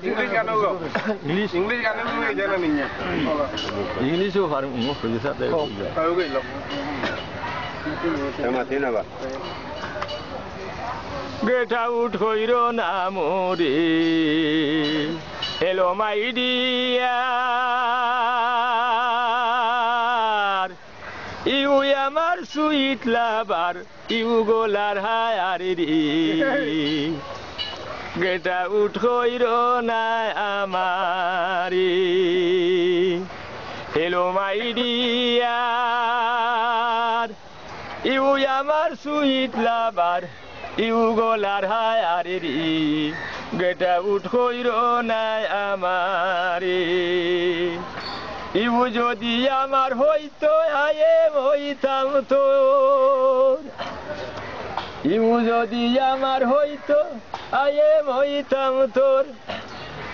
English gaano go. English gaano go jana niya. English ho har mo pujisa de. Tayo go ilo. Tama tina ba. Get out hoiro na more. Hello my dear. You আমার sweet lover you গোলার হায়ারি গেটা উঠ হইরো না আমারি hello my dear you আমার sweet lover you গোলার হায়ারি গেটা উঠ হইরো না আমারি ইউ যদি আমার হইতো আয়েম হইতাম তোর ইউ যদি আমার হইতো আয়েম হইতাম তোর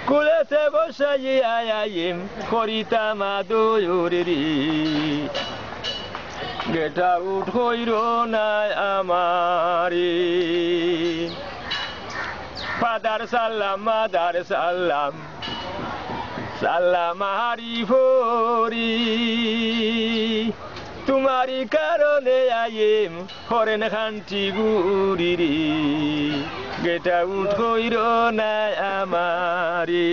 কুলেতে বসাই আয়াইম করিতাম আদরি গেটা উঠ হইরো না আমারি ফাদার সাল্লাম মাদার সাল্লাম সাল্লাম হারি ফরি তোমারি কারণে আইম হরেন খান্তি গুরিরি গেটা উঠ হইরো না আমারি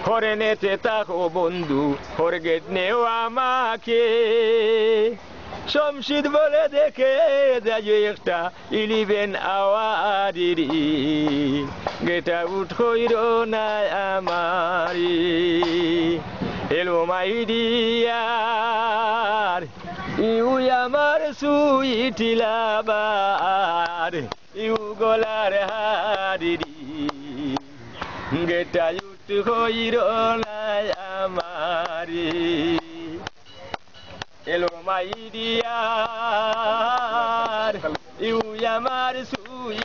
হরেনেতে তাকো বন্ধু হরে গেট নেও আমাকে শমশিদ বলে দেখে যায় একটা 11 আওয়ারিরি গেটা উঠ হইরো না আমারি হেলো মাই ডিয়ার ইউ আমার সুইট লাভার ইউ গলার হারিরি গেটা উঠ হইরো না আমারি Hello my dear, you are my